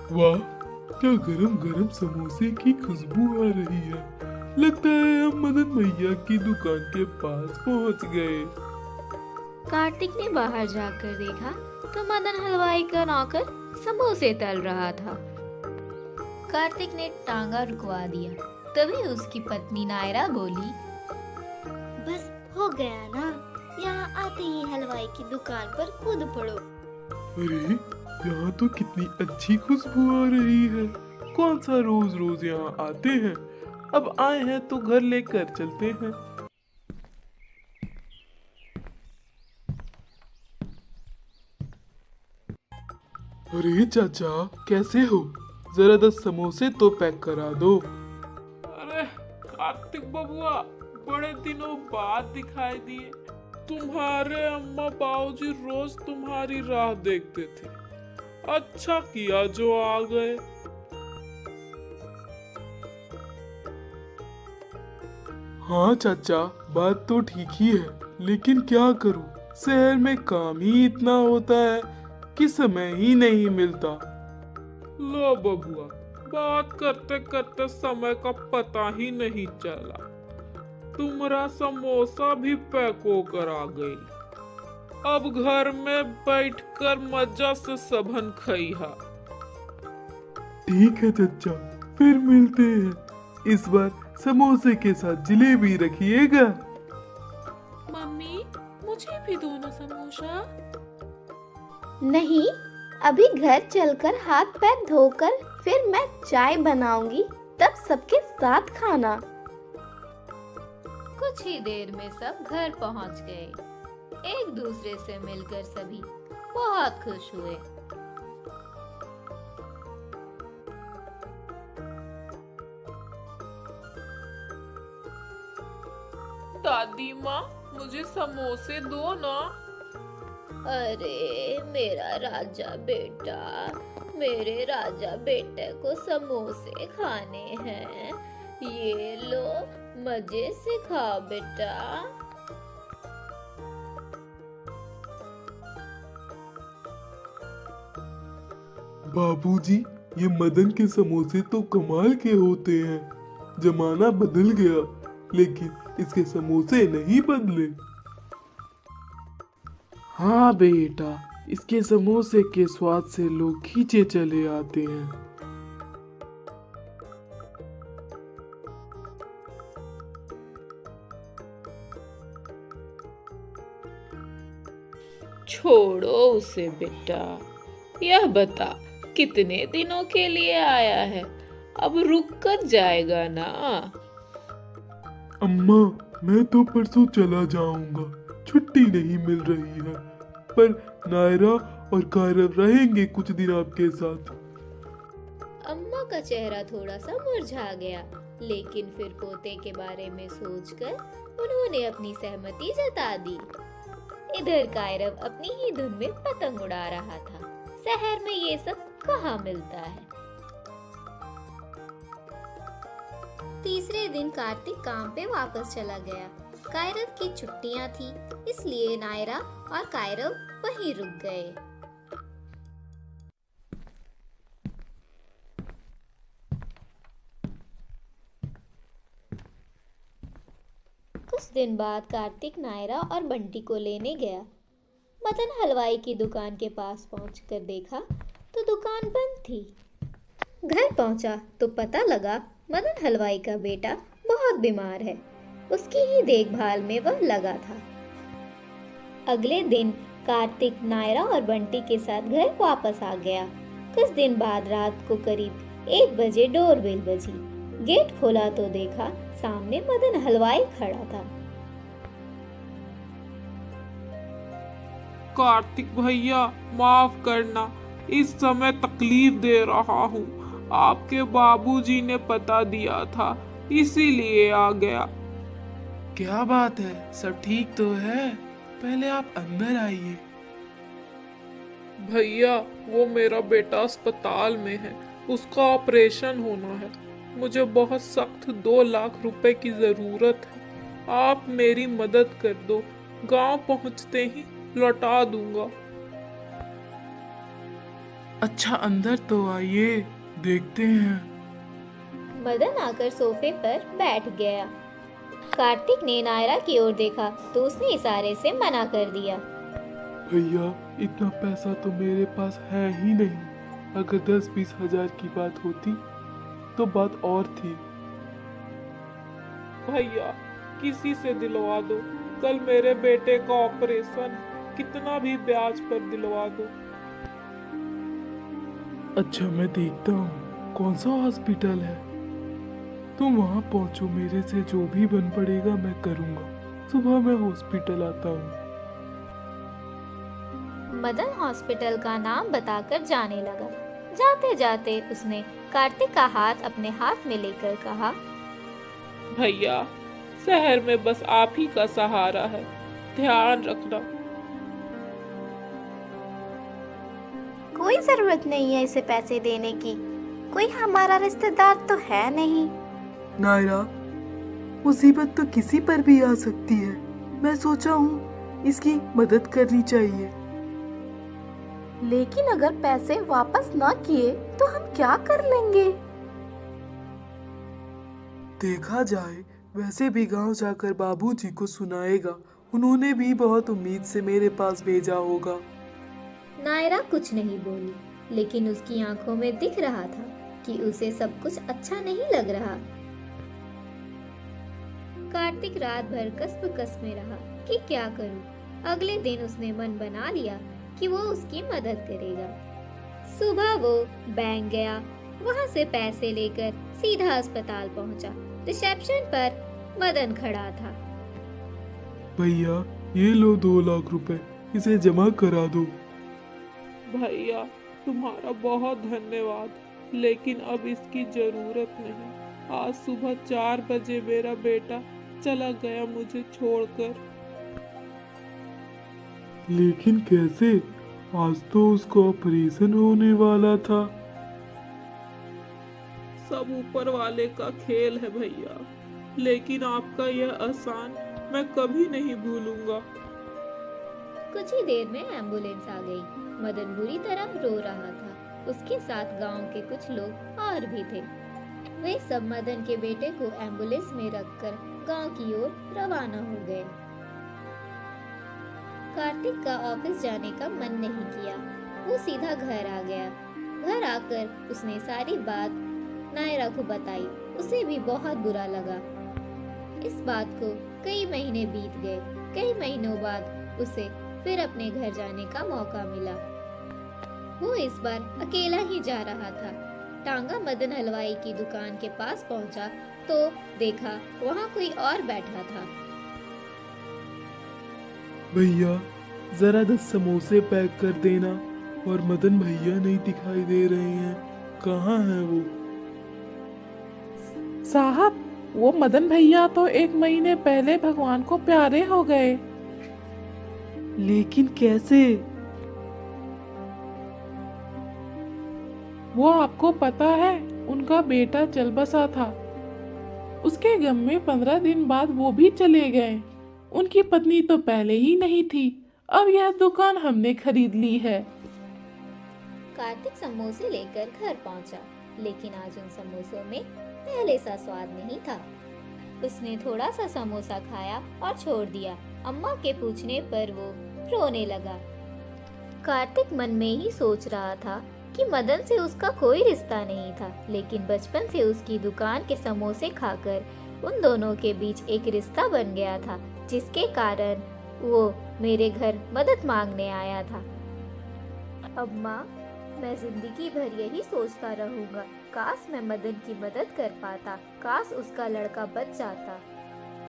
वाह, क्या गरम गरम समोसे की खुशबू आ रही है। लगता है हम मदन भैया की दुकान के पास पहुंच गए। कार्तिक ने बाहर जाकर देखा तो मदन हलवाई का नौकर समोसे तल रहा था। कार्तिक ने टांगा रुकवा दिया। तभी उसकी पत्नी नायरा बोली, बस हो गया ना, यहाँ आते ही हलवाई की दुकान पर कूद पड़ो। अरे, यहाँ तो कितनी अच्छी खुशबू आ रही है। कौन सा रोज रोज यहाँ आते हैं। अब आए हैं तो घर लेकर चलते हैं। अरे चाचा, कैसे हो? जरा 10 समोसे तो पैक करा दो। अरे कार्तिक बबुआ, बड़े दिनों बाद दिखाई दिए। तुम्हारे अम्मा बाबूजी रोज तुम्हारी राह देखते थे। अच्छा किया जो आ गए। हाँ चाचा, बात तो ठीक ही है, लेकिन क्या करूं, शहर में काम ही इतना होता है कि समय ही नहीं मिलता। लो बबुआ, बात करते करते समय का पता ही नहीं चला। तुम्हारा समोसा भी पैक होकर आ गई। अब घर में बैठकर मजा से सबन खइहा। ठीक है चचा, फिर मिलते हैं। इस बार समोसे के साथ जलेबी रखिएगा। मम्मी, मुझे भी दो ना समोसा। नहीं, अभी घर चलकर हाथ पैर धोकर फिर मैं चाय बनाऊंगी, तब सबके साथ खाना। कुछ ही देर में सब घर पहुंच गए। एक दूसरे से मिलकर सभी बहुत खुश हुए। दादी माँ, मुझे समोसे दो ना। अरे मेरा राजा बेटा, मेरे राजा बेटे को समोसे खाने हैं। ये लो, मजे से खाओ बेटा। बाबूजी, ये मदन के समोसे तो कमाल के होते हैं। जमाना बदल गया, लेकिन इसके समोसे नहीं बदले। हाँ बेटा, इसके समोसे के स्वाद से लोग खींचे चले आते हैं। छोड़ो उसे बेटा। यह बता, कितने दिनों के लिए आया है? अब रुक कर जाएगा ना। अम्मा, मैं तो परसों चला जाऊंगा। छुट्टी नहीं मिल रही है, पर नायरा और कायरव रहेंगे कुछ दिन आपके साथ। अम्मा का चेहरा थोड़ा सा मुरझा गया, लेकिन फिर पोते के बारे में सोचकर उन्होंने अपनी सहमति जता दी। इधर कायरव अपनी ही धुन में पतंग उड़ा रहा था। शहर में ये सब कहाँ मिलता है। तीसरे दिन कार्तिक काम पे वापस चला गया। कायरव की छुट्टियां थी, इसलिए नायरा और कायरव वहीं रुक गए। कुछ दिन बाद कार्तिक नायरा और बंटी को लेने गया। मदन हलवाई की दुकान के पास पहुंचकर देखा तो दुकान बंद थी। घर पहुंचा तो पता लगा मदन हलवाई का बेटा बहुत बीमार है। उसकी ही देखभाल में वह लगा था। अगले दिन कार्तिक नायरा और बंटी के साथ घर वापस आ गया। कुछ दिन बाद रात को करीब 1 बजे डोरबेल बजी। गेट खोला तो देखा सामने मदन हलवाई खड़ा था। कार्तिक भैया, माफ करना, इस समय तकलीफ दे रहा हूँ। आपके बाबूजी ने पता दिया था, इसीलिए आ गया। क्या बात है, सब ठीक तो है? पहले आप अंदर आइए। भैया, वो मेरा बेटा अस्पताल में है, उसका ऑपरेशन होना है। मुझे बहुत सख्त 2 लाख रुपए की जरूरत है। आप मेरी मदद कर दो, गांव पहुंचते ही लौटा दूंगा। अच्छा अंदर तो आइए, देखते हैं। मदन आकर सोफे पर बैठ गया। कार्तिक ने नायरा की ओर देखा तो उसने इशारे से मना कर दिया। भैया इतना पैसा तो मेरे पास है ही नहीं। अगर 10-20 हजार की बात होती तो बात और थी। भैया किसी से दिलवा दो, कल मेरे बेटे का ऑपरेशन, कितना भी ब्याज पर दिलवा दो। अच्छा मैं देखता हूँ कौन सा हॉस्पिटल है। तुम वहाँ पहुँचो, मेरे से जो भी बन पड़ेगा मैं करूँगा। सुबह मैं हॉस्पिटल आता हूँ। मदन हॉस्पिटल का नाम बताकर जाने लगा। जाते जाते उसने कार्तिक का हाथ अपने हाथ में लेकर कहा, भैया शहर में बस आप ही का सहारा है, ध्यान रखना। कोई जरूरत नहीं है इसे पैसे देने की, कोई हमारा रिश्तेदार तो है नहीं। नायरा, मुसीबत तो किसी पर भी आ सकती है। मैं सोचा हूँ इसकी मदद करनी चाहिए। लेकिन अगर पैसे वापस ना किए तो हम क्या कर लेंगे? देखा जाए, वैसे भी गांव जाकर बाबूजी को सुनाएगा। उन्होंने भी बहुत उम्मीद से मेरे पास भेजा होगा। नायरा कुछ नहीं बोली, लेकिन उसकी आंखों में दिख रहा था कि उसे सब कुछ अच्छा नहीं लग रहा। कार्तिक रात भर कसम में रहा कि क्या करूं। अगले दिन उसने मन बना लिया कि वो उसकी मदद करेगा। सुबह वो बैंक गया, वहां से पैसे लेकर सीधा अस्पताल पहुंचा। रिसेप्शन पर मदन खड़ा था। भैया ये लो 2 लाख रुपए, इसे जमा करा दो। भैया तुम्हारा बहुत धन्यवाद, लेकिन अब इसकी जरूरत नहीं। आज सुबह 4 बजे मेरा बेटा चला गया मुझे छोड़कर। लेकिन कैसे? आज तो उसका ऑपरेशन होने वाला था। सब ऊपर वाले का खेल है भैया, लेकिन आपका यह एहसान मैं कभी नहीं भूलूंगा। कुछ ही देर में एम्बुलेंस आ गई। मदन बुरी तरह रो रहा था। उसके साथ गांव के कुछ लोग और भी थे। वे सब मदन के बेटे को एम्बुलेंस में रखकर गांव की ओर रवाना हो गए। कार्तिक का ऑफिस जाने का मन नहीं किया। वो सीधा घर आ गया। घर आकर उसने सारी बात नायरा को बताई। उसे भी बहुत बुरा लगा। इस बात को कई महीने बीत गए। कई महीनों बाद उसे फिर अपने घर जाने का मौका मिला। वो इस बार अकेला ही जा रहा था। टांगा मदन हलवाई की दुकान के पास पहुंचा तो देखा वहाँ कोई और बैठा था। भैया जरा 10 समोसे पैक कर देना। और मदन भैया नहीं दिखाई दे रहे हैं, कहाँ हैं वो? साहब, वो मदन भैया तो 1 महीने पहले भगवान को प्यारे हो गए। लेकिन कैसे? वो आपको पता है, उनका बेटा चल बसा था। उसके गम में 15 दिन बाद वो भी चले गए। उनकी पत्नी तो पहले ही नहीं थी। अब यह दुकान हमने खरीद ली है। कार्तिक समोसे लेकर घर पहुंचा, लेकिन आज उन समोसों में पहले सा स्वाद नहीं था। उसने थोड़ा सा समोसा खाया और छोड़ दिया। अम्मा के पूछने पर वो रोने लगा। कार्तिक मन में ही सोच रहा था कि मदन से उसका कोई रिश्ता नहीं था, लेकिन बचपन से उसकी दुकान के समोसे खाकर उन दोनों के बीच एक रिश्ता बन गया था, जिसके कारण वो मेरे घर मदद मांगने आया था। अब माँ, मैं जिंदगी भर यही सोचता रहूंगा, काश मैं मदन की मदद कर पाता, काश उसका लड़का बच जाता।